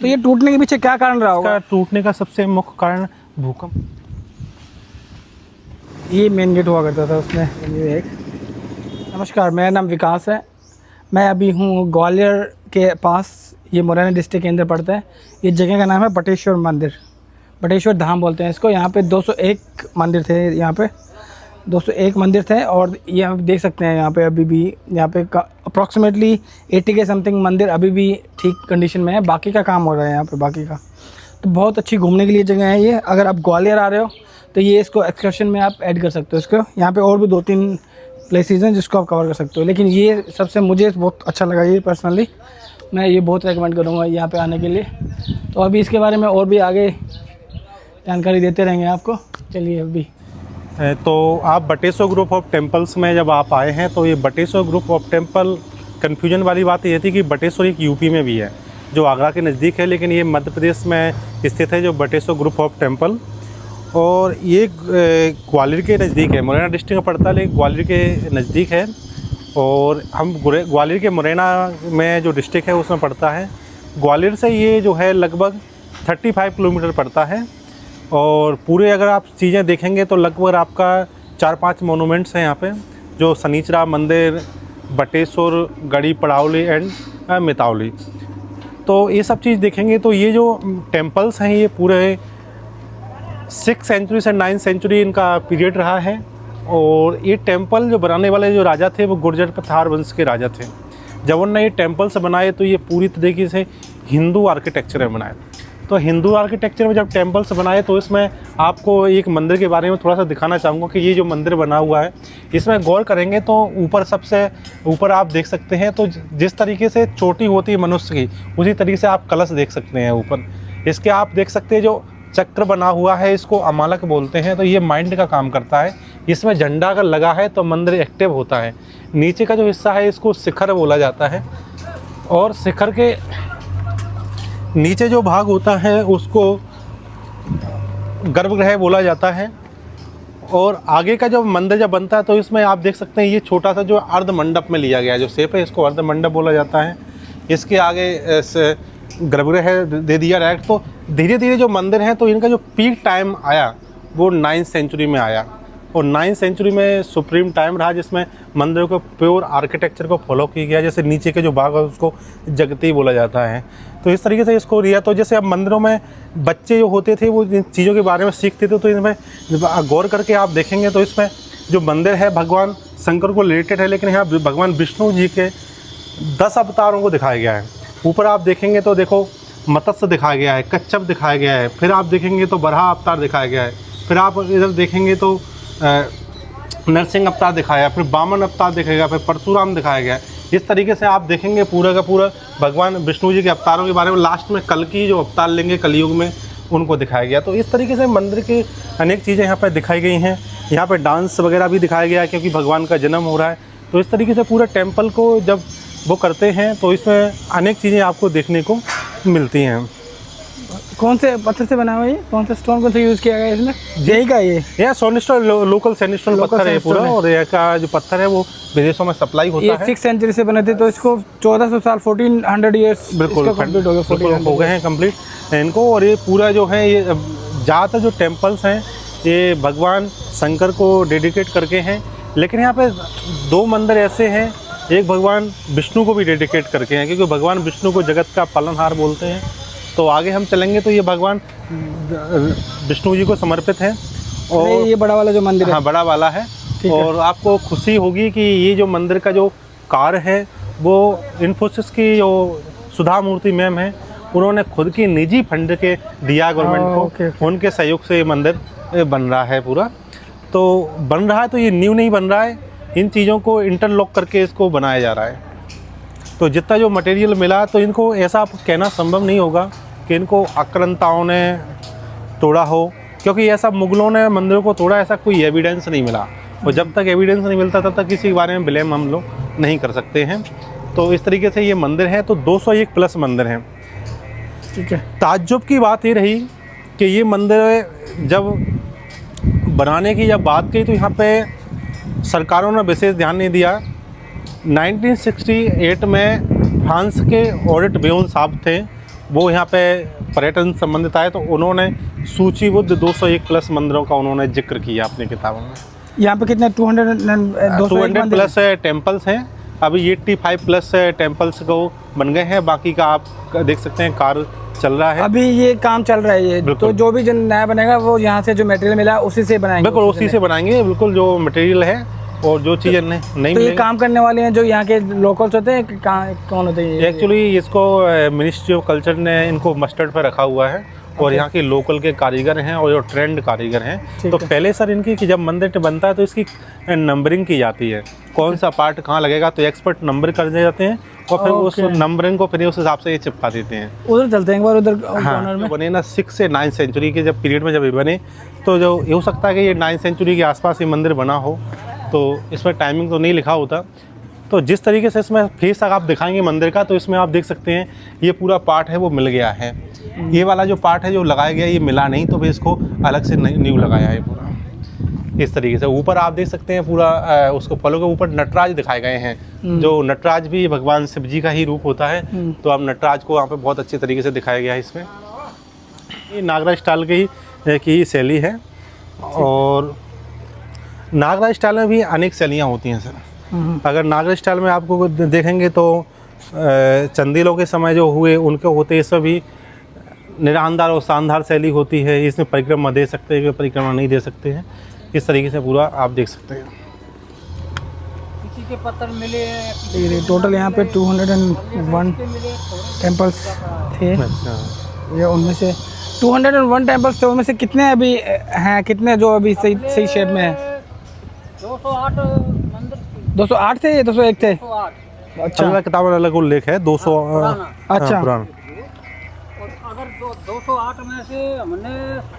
तो ये टूटने के पीछे क्या कारण रहा होगा? इसका टूटने का सबसे मुख्य कारण भूकंप। ये मेन गेट हुआ करता था उसमें। ये एक नमस्कार, मेरा नाम विकास है। मैं अभी हूँ ग्वालियर के पास, ये मुरैना डिस्ट्रिक्ट के अंदर पड़ता है। ये जगह का नाम है बटेश्वर मंदिर, बटेश्वर धाम बोलते हैं इसको। यहाँ पे 201 मंदिर थे, यहाँ पे 201 मंदिर थे। और ये आप देख सकते हैं यहाँ पे अभी भी यहाँ पे अप्रॉक्सीमेटली 80 के समथिंग मंदिर अभी भी ठीक कंडीशन में है। बाकी का काम हो रहा है यहाँ पे, बाकी का। तो बहुत अच्छी घूमने के लिए जगह है ये। अगर आप ग्वालियर आ रहे हो तो ये इसको एक्सकर्शन में आप ऐड कर सकते हो इसको। यहाँ पे और भी 2-3 प्लेसेस हैं जिसको आप कवर कर सकते हो, लेकिन ये सबसे मुझे बहुत अच्छा लगा। ये पर्सनली मैं ये बहुत रेकमेंड करूँगा यहाँ पे आने के लिए। तो अभी इसके बारे में और भी आगे जानकारी देते रहेंगे आपको। चलिए अभी तो आप बटेश्वर ग्रुप ऑफ टेम्पल्स में जब आप आए हैं तो ये Bateshwar group of temple, confusion वाली बात ये थी कि बटेश्वर एक यूपी में भी है जो आगरा के नज़दीक है, लेकिन ये मध्य प्रदेश में स्थित है जो बटेश्वर ग्रुप ऑफ टेम्पल। और ये ग्वालियर के नज़दीक है, मुरैना डिस्ट्रिक्ट में पड़ता है लेकिन ग्वालियर के नज़दीक है। और हम ग्वालियर के मुरैना में जो डिस्ट्रिक्ट है उसमें पड़ता है। ग्वालियर से ये जो है लगभग 35 किलोमीटर पड़ता है। और पूरे अगर आप चीज़ें देखेंगे तो लगभग आपका 4-5 मोनूमेंट्स हैं यहाँ पे, जो शनिचरा मंदिर, बटेश्वर, गढ़ी पड़ावली एंड मितावली। तो ये सब चीज़ देखेंगे तो ये जो टेम्पल्स हैं ये पूरे 6th सेंचुरी से 9th सेंचुरी इनका पीरियड रहा है। और ये टेम्पल जो बनाने वाले जो राजा थे वो गुर्जर पठार वंश के राजा थे। जब उन्होंने ये टेम्पल्स बनाए तो ये पूरी तरीके से हिंदू आर्किटेक्चर में बनाए। तो हिंदू आर्किटेक्चर में जब टेम्पल्स बनाए तो इसमें आपको एक मंदिर के बारे में थोड़ा सा दिखाना चाहूँगा कि ये जो मंदिर बना हुआ है इसमें गौर करेंगे तो ऊपर सबसे ऊपर आप देख सकते हैं तो जिस तरीके से चोटी होती है मनुष्य की उसी तरीके से आप कलश देख सकते हैं ऊपर। इसके आप देख सकते हैं जो चक्र बना हुआ है इसको अमालक बोलते हैं। तो ये माइंड का काम करता है। इसमें झंडा अगर लगा है तो मंदिर एक्टिव होता है। नीचे का जो हिस्सा है इसको शिखर बोला जाता है और शिखर के नीचे जो भाग होता है उसको गर्भगृह बोला जाता है। और आगे का जब मंदिर जब बनता है तो इसमें आप देख सकते हैं ये छोटा सा जो अर्ध मंडप में लिया गया है, जो शेप है इसको अर्ध मंडप बोला जाता है। इसके आगे गर्भगृह दे दिया डायरेक्ट। तो धीरे धीरे जो मंदिर हैं तो इनका जो पीक टाइम आया वो 9th सेंचुरी में आया। और 9th सेंचुरी में सुप्रीम टाइम रहा जिसमें मंदिरों को प्योर आर्किटेक्चर को फॉलो किया गया। जैसे नीचे के जो भाग है उसको जगती बोला जाता है। तो इस तरीके से इसको लिया। तो जैसे अब मंदिरों में बच्चे जो होते थे वो इन चीज़ों के बारे में सीखते थे। तो इसमें गौर करके आप देखेंगे तो इसमें जो मंदिर है भगवान शंकर को रिलेटेड है, लेकिन यहाँ भगवान विष्णु जी के 10 अवतारों को दिखाया गया है। ऊपर आप देखेंगे तो देखो मत्स्य दिखाया गया है, कच्छप दिखाया गया है, फिर आप देखेंगे तो बराह अवतार दिखाया गया है, फिर आप इधर देखेंगे तो नरसिंह अवतार दिखाया, फिर वामन अवतार दिखेगा, फिर परशुराम दिखाया गया है। इस तरीके से आप देखेंगे पूरा का पूरा भगवान विष्णु जी के अवतारों के बारे में। लास्ट में कल की जो अवतार लेंगे कलयुग में उनको दिखाया गया। तो इस तरीके से मंदिर की अनेक चीज़ें यहाँ पर दिखाई गई हैं। यहाँ पर डांस वगैरह भी दिखाया गया है क्योंकि भगवान का जन्म हो रहा है। तो इस तरीके से पूरा टेम्पल को जब वो करते हैं तो इसमें अनेक चीज़ें आपको देखने को मिलती हैं। कौन से पत्थर से बना हुआ है? कौन सा स्टोन कौन सा यूज़ किया गया है इसमें? यही का ये सैंडस्टोन, लोकल सैंडस्टोन पत्थर है पूरा। और यहाँ का जो पत्थर है वो विदेशों में सप्लाई होता है। 6th सेंचुरी से बने थे तो इसको 1400 साल 1400 ईयर्स बिल्कुल कंप्लीट हो गए हैं कंप्लीट इनको। और ये पूरा जो है ये ज़्यादातर जो टेम्पल्स हैं ये भगवान शंकर को डेडिकेट करके हैं। लेकिन यहाँ पे 2 मंदिर ऐसे हैं, एक भगवान विष्णु को भी डेडिकेट करके हैं क्योंकि भगवान विष्णु को जगत का पालनहार बोलते हैं। तो आगे हम चलेंगे तो ये भगवान विष्णु जी को समर्पित है। और ये बड़ा वाला जो मंदिर है, हाँ बड़ा वाला है। और आपको खुशी होगी कि ये जो मंदिर का जो कार्य है वो इन्फोसिस की जो सुधा मूर्ति मैम है उन्होंने खुद की निजी फंड के दिया गवर्नमेंट को। उनके सहयोग से ये मंदिर बन रहा है पूरा। तो बन रहा है तो ये न्यू नहीं बन रहा है, इन चीज़ों को इंटरलॉक करके इसको बनाया जा रहा है। तो जितना जो मटेरियल मिला तो इनको ऐसा कहना संभव नहीं होगा कि इनको आक्रांताओं ने तोड़ा हो, क्योंकि ऐसा मुगलों ने मंदिरों को तोड़ा ऐसा कोई एविडेंस नहीं मिला। और जब तक एविडेंस नहीं मिलता तब तक किसी के बारे में ब्लेम हम लोग नहीं कर सकते हैं। तो इस तरीके से ये मंदिर है। तो 201 प्लस मंदिर हैं। ठीक है। ताज्जुब की बात ये रही कि ये मंदिर जब बनाने की जब बात की तो यहाँ पे सरकारों ने विशेष ध्यान नहीं दिया। 1968 में फ्रांस के ऑडिट बेयोन साहब थे, वो यहाँ पे पर्यटन संबंधित आए, तो उन्होंने सूचीबद्ध 201 प्लस मंदिरों का उन्होंने जिक्र किया अपनी किताबों में। यहाँ पे कितने 200 प्लस टेम्पल्स हैं, अभी 85 प्लस टेम्पल्स को बन गए हैं, बाकी का आप देख सकते हैं कार्य चल रहा है, अभी ये काम चल रहा है ये। तो जो भी नया बनेगा वो यहाँ से जो मटेरियल मिला है उसी से बनाएंगे। बिल्कुल उसी से बनाएंगे, बिल्कुल जो मटेरियल है और जो चीज़ें नहीं तो ये काम करने वाले हैं जो यहाँ के लोकल्स होते हैं, कौन होते हैं? एक्चुअली इसको मिनिस्ट्री ऑफ कल्चर ने इनको मस्टर्ड पर रखा हुआ है और यहाँ के लोकल के कारीगर हैं और जो ट्रेंड कारीगर हैं। तो पहले सर इनकी कि जब मंदिर बनता है तो इसकी नंबरिंग की जाती है, कौन सा पार्ट कहाँ लगेगा, तो एक्सपर्ट नंबर कर दिए जाते हैं और फिर उस नंबरिंग को फिर उस हिसाब से ये चिपका देते हैं। उधर चलते हैं एक बार, उधर कॉर्नर में बने ना 6 से 9 सेंचुरी के जब पीरियड में जब ये बने, तो जो ये हो सकता है कि ये 9 सेंचुरी के आसपास ये मंदिर बना हो, तो इसमें टाइमिंग तो नहीं लिखा होता। तो जिस तरीके से इसमें फेस अगर आप दिखाएंगे मंदिर का, तो इसमें आप देख सकते हैं ये पूरा पार्ट है वो मिल गया है, ये वाला जो पार्ट है जो लगाया गया ये मिला नहीं, तो फिर इसको अलग से न्यू लगाया है पूरा इस तरीके से। ऊपर आप देख सकते हैं पूरा उसको फलों के ऊपर नटराज दिखाए गए हैं, जो नटराज भी भगवान शिव जी का ही रूप होता है, तो आप नटराज को यहाँ पे बहुत अच्छे तरीके से दिखाया गया है इसमें। ये नागराज स्टाइल की शैली है और नागराज स्टाइल में भी अनेक शैलियाँ होती हैं सर। अगर नागराज स्टाइल में आपको देखेंगे तो चंदेलों के समय जो हुए उनके होते हैं, इसमें भी निरानदार और शानदार शैली होती है, इसमें परिक्रमा दे सकते हैं, परिक्रमा नहीं दे सकते हैं, इस तरीके से पूरा आप देख सकते हैं। किसी के पत्थर मिले टोटल यहाँ पे 201 टेम्पल्स थे। ये उनमें से 201 टेम्पल्स थे, उनमें से कितने अभी हैं, कितने जो अभी सही शेप में है? 208 मंदिर 208 थे या 201 थे? 208। अच्छा, किताब में अलग उल्लेख है 200। अच्छा पुराना। और अगर 208 में से हमने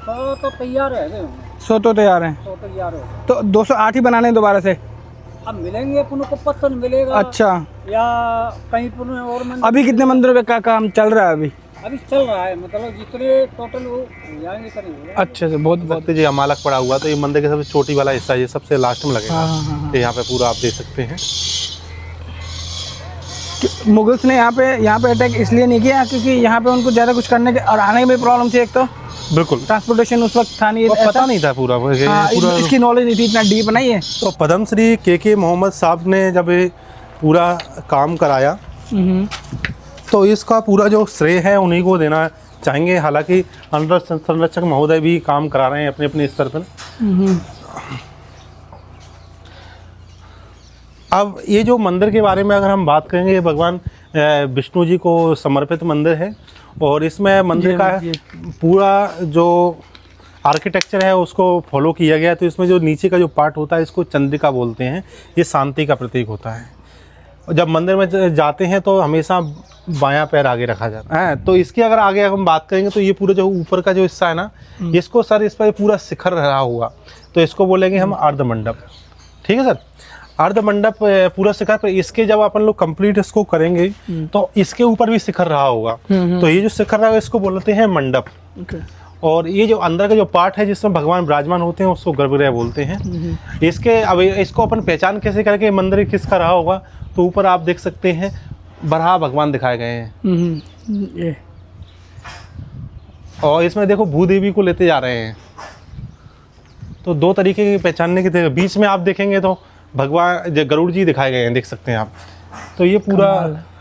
100 तो तैयार है, 100 तो तैयार हैं, 100 तैयार है, तो 208 ही बनाने हैं दोबारा से? अब मिलेंगे अपन को पत्थर मिलेगा। अच्छा, या कहीं पर और मंदिर। अभी कितने मंदिरों का काम चल रहा है अभी चल रहा है, मतलब जितने टोटल वो जाएंगे करेंगे। अच्छा से बहुत बहुत जी अमालक पड़ा हुआ, तो ये मंदिर के सबसे छोटी वाला हिस्सा ये सबसे लास्ट में लगेगा। तो यहाँ पे पूरा आप देख सकते हैं। मुगल्स ने यहाँ पे अटैक इसलिए नहीं किया क्योंकि यहाँ पे उनको ज़्यादा कुछ करने के और आने में प्रॉब्लम थी, एक तो बिल्कुल ट्रांसपोर्टेशन उस वक्त था नहीं, पता नहीं था पूरा, इसकी नॉलेज नहीं थी, इतना डीप नहीं है। तो पद्मश्री के मोहम्मद साहब ने जब ये पूरा काम कराया तो इसका पूरा जो श्रेय है उन्हीं को देना चाहेंगे, हालांकि अंडर संरक्षक महोदय भी काम करा रहे हैं अपने अपने स्तर पर। अब ये जो मंदिर के बारे में अगर हम बात करेंगे, ये भगवान विष्णु जी को समर्पित मंदिर है और इसमें मंदिर का पूरा जो आर्किटेक्चर है उसको फॉलो किया गया है। तो इसमें जो नीचे का जो पार्ट होता है इसको चंद्रिका बोलते हैं, ये शांति का प्रतीक होता है। जब मंदिर में जाते हैं तो हमेशा बायां पैर आगे रखा जाता है। तो इसके अगर आगे हम बात करेंगे तो ये पूरा जो ऊपर का जो हिस्सा है ना, इसको सर इस पर पूरा शिखर रहा हुआ, तो इसको बोलेंगे हम अर्ध मंडप। ठीक है सर, अर्ध मंडप पूरा शिखर पर। इसके जब अपन लोग कंप्लीट इसको करेंगे तो इसके ऊपर भी शिखर रहा होगा, तो ये जो शिखर रहा इसको बोलते हैं मंडप। और ये जो अंदर का जो पार्ट है जिसमें भगवान विराजमान होते हैं उसको गर्भगृह बोलते हैं। इसके अब इसको अपन पहचान कैसे करके मंदिर किसका रहा होगा, तो ऊपर आप देख सकते हैं बराह भगवान दिखाए गए हैं ये। और इसमें देखो भूदेवी को लेते जा रहे हैं, तो दो तरीके की पहचानने की। बीच में आप देखेंगे तो भगवान गरुड़ जी दिखाए गए हैं, देख सकते हैं आप। तो ये पूरा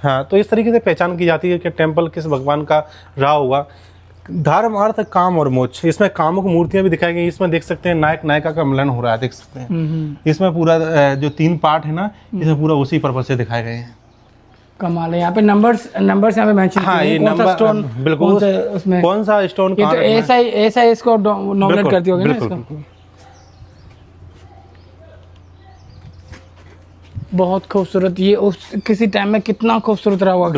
हाँ, तो इस तरीके से पहचान की जाती है कि टेम्पल किस भगवान का रहा होगा। धर्म अर्थ काम और मोक्ष, इसमें कामुक मूर्तियां भी दिखाई गई। इसमें देख सकते हैं नायक नायिका का मिलन हो रहा है, देख सकते हैं। इसमें पूरा जो 3 पार्ट है ना, इसमें पूरा उसी पर्पज से दिखाए गए हैं। कमाल है। यहाँ पे नंबर्स यहाँ पे मेंशन हाँ, ये नंबर स्टोन बिल्कुल उसमें कौन सा स्टोन कहाँ रखना है, ऐसा इसको नॉमिनेट करती होगी ना इसको। बहुत खूबसूरत, ये उस किसी टाइम में कितना खूबसूरत रहा हुआ।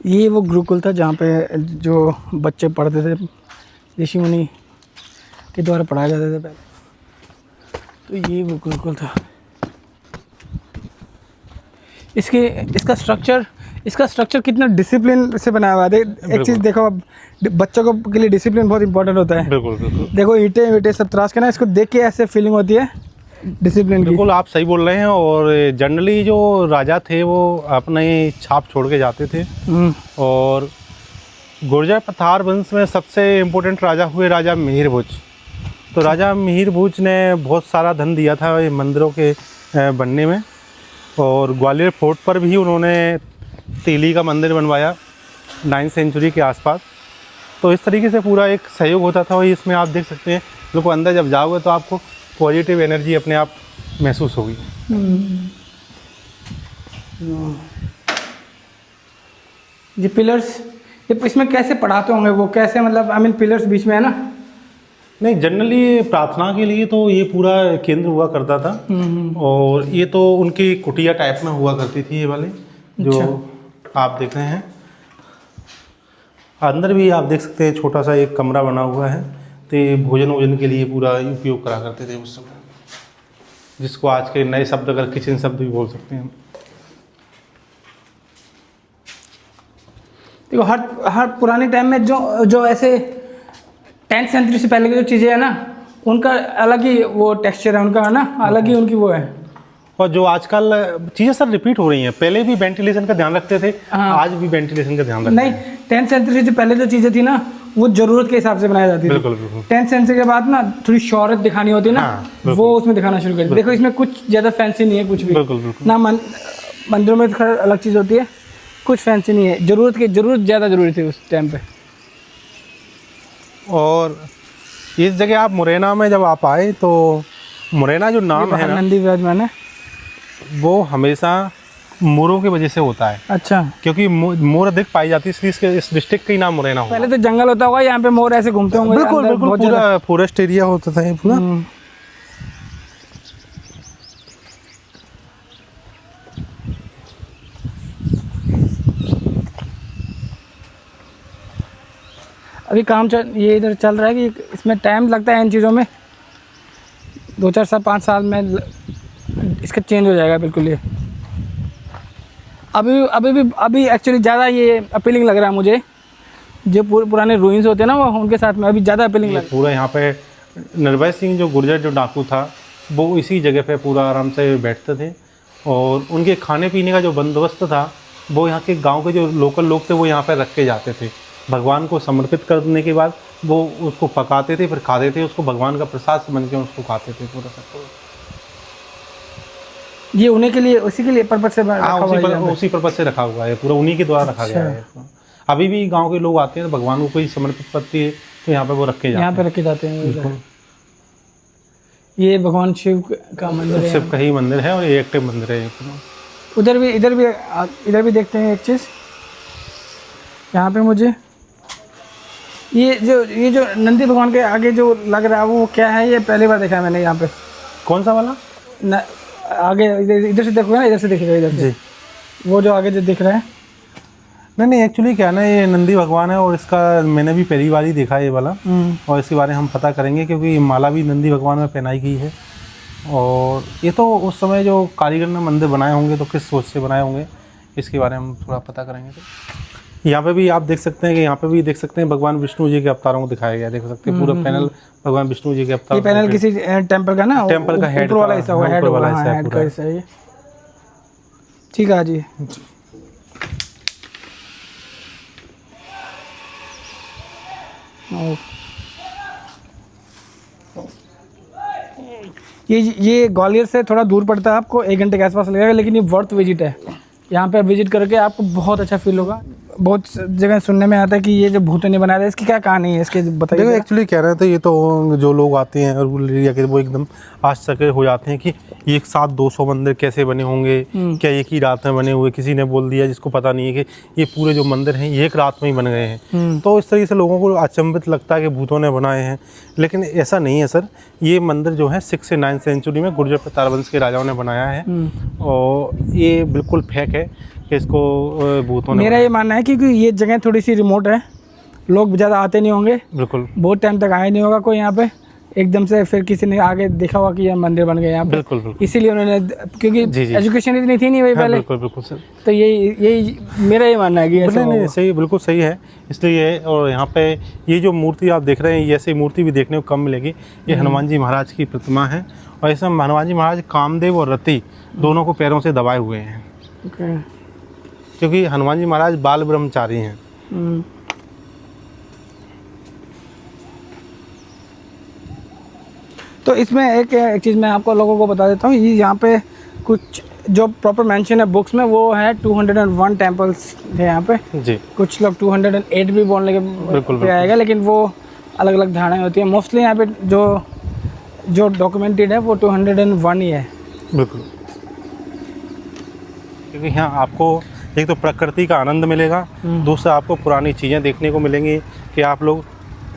ये वो गुरुकुल था जहाँ पे जो बच्चे पढ़ते थे, ऋषि मुनि के द्वारा पढ़ाया जाते थे पहले। तो ये वो गुरुकुल था। इसका स्ट्रक्चर कितना डिसिप्लिन से बनाया हुआ है। एक चीज़ देखो, अब बच्चों को के लिए डिसिप्लिन बहुत इंपॉर्टेंट होता है। बिल्कुल बिल्कुल। देखो ईंटें सब तराश के ना, इसको देख के ऐसे फीलिंग होती है डिसिप्लिन की। बिल्कुल आप सही बोल रहे हैं। और जनरली जो राजा थे वो अपने छाप छोड़ के जाते थे और गुर्जर पठार वंश में सबसे इम्पोर्टेंट राजा हुए राजा मिहिर भोज। तो राजा मिहिर भोज ने बहुत सारा धन दिया था ये मंदिरों के बनने में, और ग्वालियर फोर्ट पर भी उन्होंने तेली का मंदिर बनवाया 9th सेंचुरी के आसपास। तो इस तरीके से पूरा एक सहयोग होता था, और इसमें आप देख सकते हैं लोग अंदर जब जाओगे तो आपको पॉजिटिव एनर्जी अपने आप महसूस होगी। ये पिलर्स, ये इसमें कैसे पढ़ाते होंगे वो, कैसे मतलब आई मीन पिलर्स बीच में है ना? नहीं, जनरली प्रार्थना के लिए तो ये पूरा केंद्र हुआ करता था, और ये तो उनकी कुटिया टाइप में हुआ करती थी ये वाले जो आप देख रहे हैं। अंदर भी आप देख सकते हैं छोटा सा एक कमरा बना हुआ है, तो ये भोजन के लिए पूरा उपयोग करा करते थे उस समय, जिसको आज के नए शब्द अगर किचन शब्द भी बोल सकते हैं। देखो हर पुराने टाइम में जो ऐसे 10th सेंचुरी से पहले की जो चीज़ें हैं ना, उनका अलग ही वो टेक्सचर है उनका, है ना, अलग ही उनकी वो है। और जो आजकल चीज़ें सर रिपीट हो रही हैं, पहले भी वेंटिलेशन का ध्यान रखते थे, आज भी वेंटिलेशन का ध्यान रखते नहीं, 10th सेंचुरी से पहले जो चीज़ें थी ना, वो ज़रूरत के हिसाब से बनाई जाती थी। बिल्कुल बिल्कुल। 10th सेंचुरी के बाद ना थोड़ी शौहरत दिखानी होती है ना, वो उसमें दिखाना शुरू कर। देखो इसमें कुछ ज़्यादा फैंसी नहीं है कुछ भी। बिल्कुल बिल्कुल। ना मंदिरों में तो अलग चीज़ होती है, कुछ फैंसी नहीं है। ज़रूरत ज़्यादा ज़रूरी थी उस टाइम पे। और इस जगह आप मुरैना में जब आप आए तो मुरैना जो नाम है ना, नंदी विराजमान है, वो हमेशा मोरों की वजह से होता है। अच्छा, क्योंकि मोर अधिक पाई जाती है, इसलिए इस डिस्ट्रिक्ट का ही नाम मुरैना हुआ। पहले तो जंगल होता होगा, यहाँ पे मोर ऐसे घूमते होंगे। बिल्कुल बिल्कुल, पूरा फॉरेस्ट एरिया होता था ये पूरा। अभी काम ये इधर चल रहा है कि इसमें टाइम लगता है इन चीज़ों में, 2-4 साल 5 साल में इसका चेंज हो जाएगा बिल्कुल। ये अभी एक्चुअली ज़्यादा ये अपीलिंग लग रहा है मुझे, जो पुराने रूइंस होते हैं ना, वो उनके साथ में अभी ज़्यादा अपीलिंग लग रहा है। पूरा यहाँ पे नरवै सिंह जो गुर्जर जो डाकू था, वो इसी जगह पे पूरा आराम से बैठते थे, और उनके खाने पीने का जो बंदोबस्त था वो यहाँ के गांव के जो लोकल लोग थे वो यहाँ पे रख के जाते थे। भगवान को समर्पित करने के बाद वो उसको पकाते थे, फिर खाते थे, उसको भगवान का प्रसाद समझ के उसको खाते थे पूरा सब। ये उन्हीं के लिए, उसी के लिए पर्पज से रखा हुआ है, उसी पर्पज से रखा हुआ है, पूरा उन्हीं के द्वारा रखा गया है। अभी भी गांव के लोग आते हैं तो भगवान को कोई समर्पित करती है तो यहाँ पे वो रखे यहाँ पे रखे जाते हैं। ये भगवान शिव का मंदिर है, शिव का ही मंदिर है, और ये एक्टिव मंदिर है। इधर भी देखते हैं एक चीज़ यहाँ पे मुझे, ये जो नंदी भगवान के आगे जो लग रहा है वो क्या है? ये पहली बार देखा है मैंने यहाँ पे। कौन सा वाला? आगे इधर से देखोगे ना, इधर से देखिएगा, इधर से वो जो आगे जो दिख रहा है। नहीं, एक्चुअली क्या है ना, ये नंदी भगवान है, और इसका मैंने भी पहली बार ही देखा है ये वाला, और इसके बारे में हम पता करेंगे, क्योंकि माला भी नंदी भगवान में पहनाई गई है। और ये तो उस समय जो कारीगर ने मंदिर बनाए होंगे तो किस सोच से बनाए होंगे, इसके बारे में हम थोड़ा पता करेंगे। तो यहाँ पे भी आप देख सकते हैं कि यहाँ पे भी देख सकते हैं भगवान विष्णु जी के अवतारों को दिखाया गया, देख सकते हैं पूरा पैनल भगवान विष्णु जी के अवतार। ये पैनल किसी टेंपल का ना, टेंपल का हेड वाला हिस्सा हुआ, हेड का हिस्सा है। ठीक है जी। ये ग्वालियर से थोड़ा दूर पड़ता है, आपको 1 घंटे के आसपास लगेगा, लेकिन ये वर्थ विजिट है। यहाँ पे विजिट करके आपको बहुत अच्छा फील होगा। बहुत जगह सुनने में आता है कि ये जो भूतों ने बनाया था, इसकी क्या कहानी है, इसके बताइए। देखो एक्चुअली कह रहे थे, ये तो जो लोग आते हैं रूरल एरिया के, वो एकदम आश्चर्य हो जाते हैं कि एक साथ 200 मंदिर कैसे बने होंगे, क्या एक ही रात में बने हुए। किसी ने बोल दिया जिसको पता नहीं है कि ये पूरे जो मंदिर हैं ये एक रात में ही बन गए हैं। तो इस तरीके से लोगों को अचंभित लगता है कि भूतों ने बनाए हैं, लेकिन ऐसा नहीं है सर। ये मंदिर जो है 6 से 9th सेंचुरी में गुर्जर पठार वंश के राजाओं ने बनाया है, और ये बिल्कुल फेक है कि इसको भूतों ने। मेरा ये मानना है क्योंकि ये जगह थोड़ी सी रिमोट है, लोग ज़्यादा आते नहीं होंगे, बिल्कुल बहुत टाइम तक आया नहीं होगा कोई यहाँ पे, एकदम से फिर किसी ने आगे देखा हुआ कि यह मंदिर बन गया यहाँ पे। बिल्कुल। इसीलिए उन्होंने, क्योंकि एजुकेशन इतनी थी नहीं वही पहले। बिल्कुल सर। तो यही मेरा ये मानना है कि ऐसा नहीं सही, बिल्कुल सही है। इसलिए और यहाँ पे ये जो मूर्ति आप देख रहे हैं, ये ऐसी मूर्ति भी देखने को कम मिलेगी। ये हनुमान जी महाराज की प्रतिमा है, और इसमें हनुमान जी महाराज कामदेव और रति दोनों को पैरों से दबाए हुए हैं, क्योंकि हनुमान जी महाराज बाल ब्रह्मचारी हैं। तो इसमें एक चीज़ मैं आपको लोगों को बता देता हूँ, ये यहाँ पे कुछ जो प्रॉपर मेंशन है बुक्स में वो है 201 टेम्पल्स है यहाँ पे। जी कुछ लोग 208 भी बोलने के बिल्कुल। पे आएगा, लेकिन वो अलग अलग धारणाएं होती हैं। मोस्टली यहाँ पे जो डॉक्यूमेंटेड है वो 201 ही है। बिल्कुल, क्योंकि यहाँ आपको एक तो प्रकृति का आनंद मिलेगा, दूसरा आपको पुरानी चीज़ें देखने को मिलेंगी कि आप लोग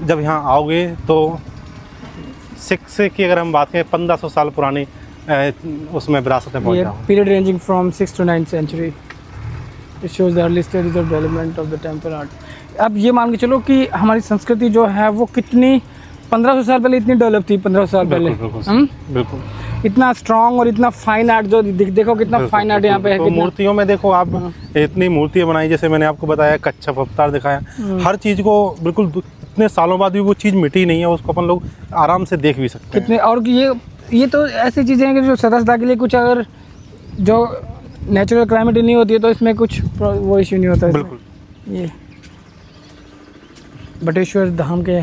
जब यहाँ आओगे तो सिक्स की अगर हम बात करें 1500 साल पुरानी उसमें विरासत में पहुँच ये जाओ। Period ranging from 6th to 9th century. It shows the early stages of development of the temple art. अब ये मान के चलो कि हमारी संस्कृति जो है वो कितनी 1500 साल पहले इतनी डेवलप थी। 1500 साल पहले बिल्कुल इतना स्ट्रॉन्ग और इतना फाइन आर्ट जो देखो कितना फाइन आर्ट यहाँ पे है। तो मूर्तियों में देखो आप इतनी मूर्तियाँ बनाई, जैसे मैंने आपको बताया कच्छप अवतार दिखाया, हर चीज़ को बिल्कुल इतने सालों बाद भी वो चीज़ मिटी नहीं है, उसको अपन लोग आराम से देख भी सकते हैं। कितने और ये तो ऐसी चीज़ें हैं कि जो सदा के लिए कुछ अगर जो नेचुरल क्लाइमेट नहीं होती है तो इसमें कुछ वो इश्यू नहीं होता है। बिल्कुल। ये बटेश्वर धाम के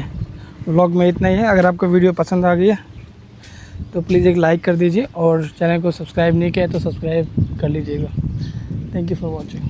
व्लॉग में इतना ही है। अगर आपको वीडियो पसंद आ गई है तो प्लीज़ एक लाइक कर दीजिए और चैनल को सब्सक्राइब नहीं किया है तो सब्सक्राइब कर लीजिएगा। Thank you for watching.